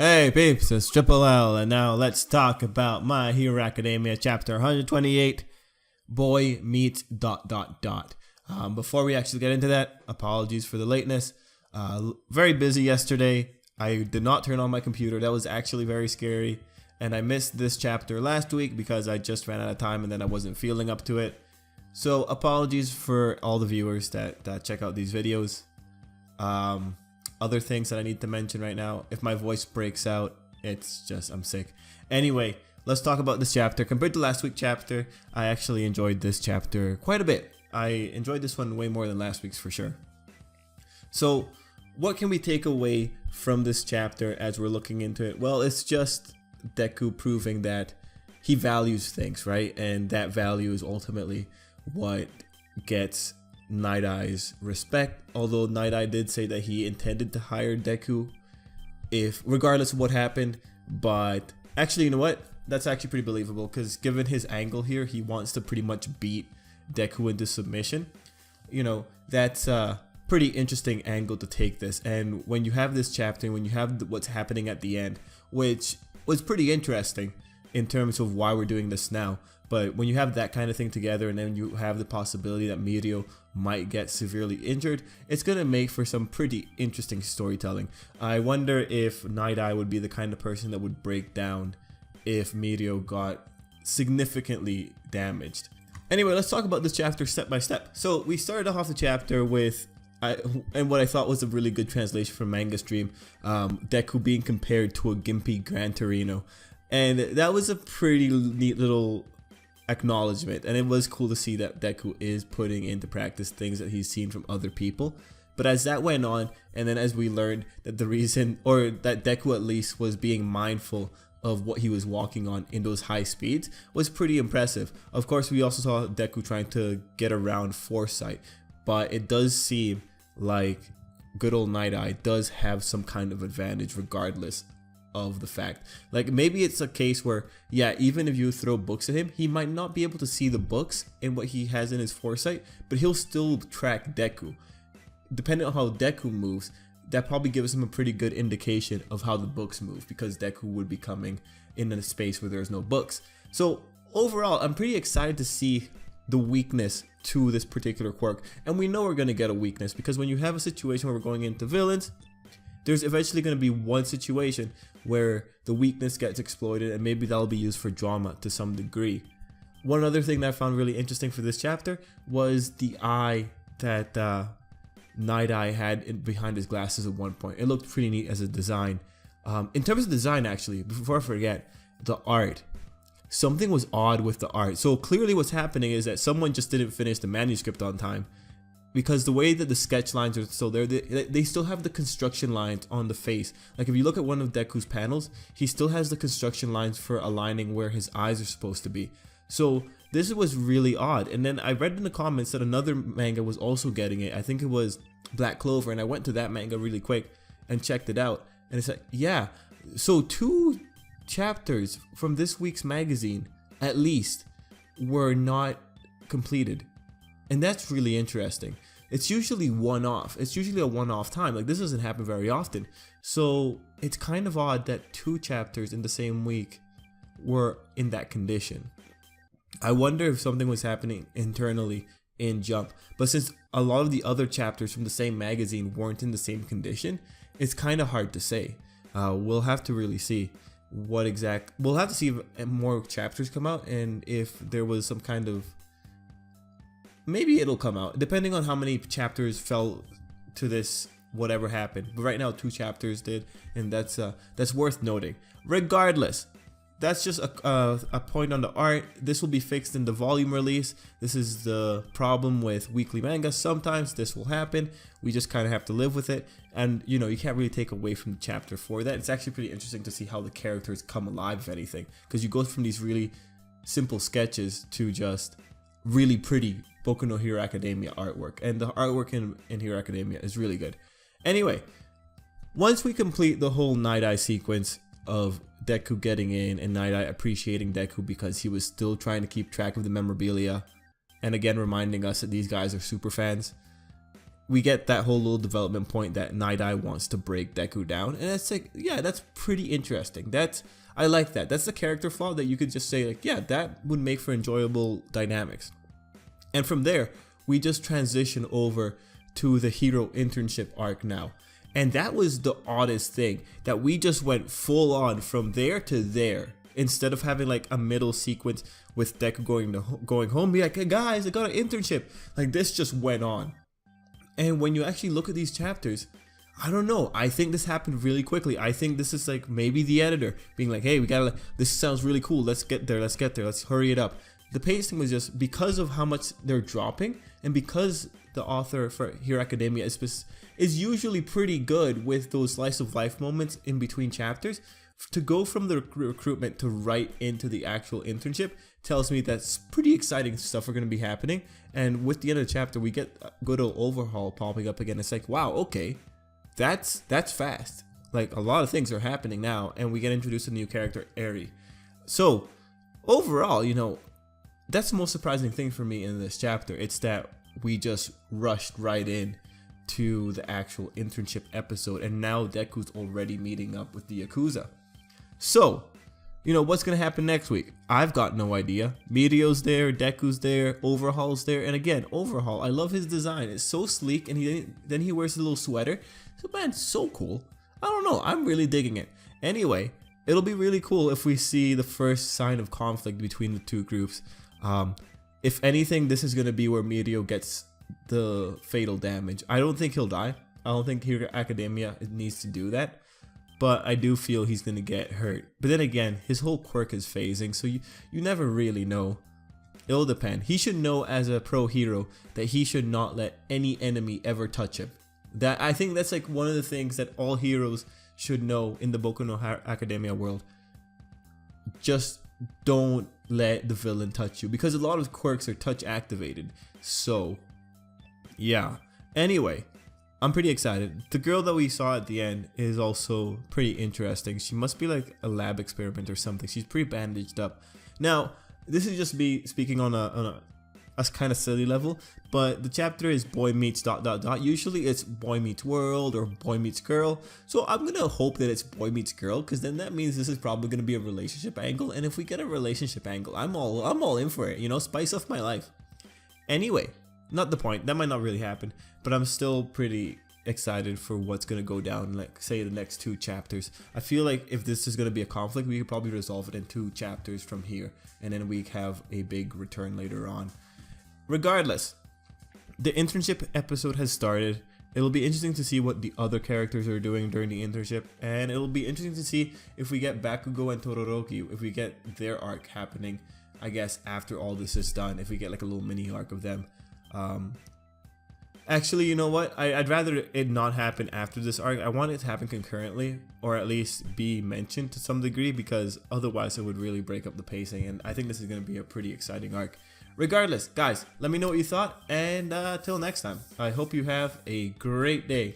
Hey peeps, it's Tripl-L, and now let's talk about My Hero Academia chapter 128, Boy Meets ... Before we actually get into that, apologies for the lateness. Very busy yesterday. I did not turn on my computer. That was actually very scary, and I missed this chapter last week because I just ran out of time and then I wasn't feeling up to it. So apologies for all the viewers that check out these videos. Other things that I need to mention right now, if my voice breaks out, it's just I'm sick. Anyway, let's talk about this chapter. Compared to last week's chapter, I actually enjoyed this chapter quite a bit. I enjoyed this one way more than last week's for sure. So what can we take away from this chapter as we're looking into it? Well, it's just Deku proving that he values things, right? And that value is ultimately what gets Night Eye's respect, although Night Eye did say that he intended to hire Deku regardless of what happened. But actually, you know what, that's actually pretty believable, because given his angle here, he wants to pretty much beat Deku into submission. You know, that's a pretty interesting angle to take this. And when you have this chapter, when you have what's happening at the end, which was pretty interesting in terms of why we're doing this now, but when you have that kind of thing together, and then you have the possibility that Mirio might get severely injured, it's going to make for some pretty interesting storytelling. I wonder if Night Eye would be the kind of person that would break down if Mirio got significantly damaged. Anyway, let's talk about this chapter step by step. So we started off the chapter with and what I thought was a really good translation from Manga Stream, Deku being compared to a gimpy Gran Torino. And that was a pretty neat little acknowledgement, and it was cool to see that Deku is putting into practice things that he's seen from other people. But as that went on, and then as we learned that the reason, or that Deku at least was being mindful of what he was walking on in those high speeds, was pretty impressive. Of course, we also saw Deku trying to get around foresight, but it does seem like good old Night Eye does have some kind of advantage regardless of the fact. Like, maybe it's a case where, yeah, even if you throw books at him, he might not be able to see the books and what he has in his foresight, but he'll still track Deku. Depending on how Deku moves, that probably gives him a pretty good indication of how the books move, because Deku would be coming in a space where there's no books. So overall, I'm pretty excited to see the weakness to this particular quirk, and we know we're going to get a weakness, because when you have a situation where we're going into villains, there's eventually going to be one situation where the weakness gets exploited, and maybe that'll be used for drama to some degree. One other thing that I found really interesting for this chapter was the eye that Night Eye had behind his glasses at one point. It looked pretty neat as a design. In terms of design, actually, before I forget, the art. Something was odd with the art. So clearly what's happening is that someone just didn't finish the manuscript on time, because the way that the sketch lines are still there, they still have the construction lines on the face. Like, if you look at one of Deku's panels, he still has the construction lines for aligning where his eyes are supposed to be. So this was really odd. And then I read in the comments that another manga was also getting it. I think it was Black Clover, and I went to that manga really quick and checked it out. And it's like, yeah, so 2 chapters from this week's magazine, at least, were not completed. And that's really interesting. It's usually one-off. It's usually a one-off time. Like, this doesn't happen very often. So it's kind of odd that 2 chapters in the same week were in that condition. I wonder if something was happening internally in Jump. But since a lot of the other chapters from the same magazine weren't in the same condition, it's kind of hard to say. We'll have to really see we'll have to see if more chapters come out, and if there was some kind of, maybe it'll come out depending on how many chapters fell to this whatever happened. But right now 2 chapters did, and that's worth noting. Regardless, that's just a point on the art. This will be fixed in the volume release. This is the problem with weekly manga. Sometimes this will happen. We just kind of have to live with it. And, you know, you can't really take away from the chapter for that. It's actually pretty interesting to see how the characters come alive, if anything, because you go from these really simple sketches to just really pretty Boku no Hero Academia artwork. And the artwork in Hero Academia is really good. Anyway, once we complete the whole Night Eye sequence of Deku getting in and Night Eye appreciating Deku because he was still trying to keep track of the memorabilia, and again reminding us that these guys are super fans, we get that whole little development point that Night Eye wants to break Deku down, and it's like, yeah, that's pretty interesting. I like that. That's the character flaw that you could just say like, yeah, that would make for enjoyable dynamics. And from there, we just transition over to the hero internship arc now. And that was the oddest thing, that we just went full on from there to there. Instead of having like a middle sequence with Deku going home, be like, hey guys, I got an internship. Like, this just went on. And when you actually look at these chapters, I don't know, I think this happened really quickly. I think this is like maybe the editor being like, hey, this sounds really cool, let's get there, let's hurry it up. The pacing was just, because of how much they're dropping, and because the author for Hero Academia is usually pretty good with those slice of life moments in between chapters, to go from the recruitment to right into the actual internship tells me that's pretty exciting stuff are going to be happening. And with the end of the chapter, we get good old Overhaul popping up again. It's like, wow, okay, that's fast. Like, a lot of things are happening now, and we get introduced to a new character, Eri. So overall, you know, that's the most surprising thing for me in this chapter. It's that we just rushed right in to the actual internship episode, and now Deku's already meeting up with the Yakuza. So, you know, what's going to happen next week? I've got no idea. Mirio's there, Deku's there, Overhaul's there, and again, Overhaul, I love his design. It's so sleek, and then he wears a little sweater. So, man, so cool. I don't know, I'm really digging it. Anyway, it'll be really cool if we see the first sign of conflict between the two groups. If anything, this is going to be where Mirio gets the fatal damage. I don't think he'll die. I don't think Hero Academia needs to do that. But I do feel he's going to get hurt. But then again, his whole quirk is phasing, so you never really know. It'll depend. He should know as a pro hero that he should not let any enemy ever touch him. I think that's like one of the things that all heroes should know in the Boku no Hero Academia world. Just don't let the villain touch you, because a lot of quirks are touch activated. So yeah, anyway, I'm pretty excited. The girl that we saw at the end is also pretty interesting. She must be like a lab experiment or something. She's pretty bandaged up. Now, this is just me speaking on a kind of silly level, but the chapter is boy meets ... Usually it's boy meets world or boy meets girl. So I'm gonna hope that it's boy meets girl, because then that means this is probably gonna be a relationship angle. And if we get a relationship angle, I'm all in for it. You know, spice up my life. Anyway, not the point. That might not really happen, but I'm still pretty excited for what's gonna go down, like say the next 2 chapters. I feel like if this is gonna be a conflict, we could probably resolve it in 2 chapters from here, and then we have a big return later on. Regardless, the internship episode has started. It'll be interesting to see what the other characters are doing during the internship, and it'll be interesting to see if we get Bakugo and Todoroki, if we get their arc happening, I guess, after all this is done, if we get like a little mini arc of them. Actually, you know what? I'd rather it not happen after this arc. I want it to happen concurrently, or at least be mentioned to some degree, because otherwise it would really break up the pacing, and I think this is going to be a pretty exciting arc. Regardless, guys, let me know what you thought, and till next time, I hope you have a great day.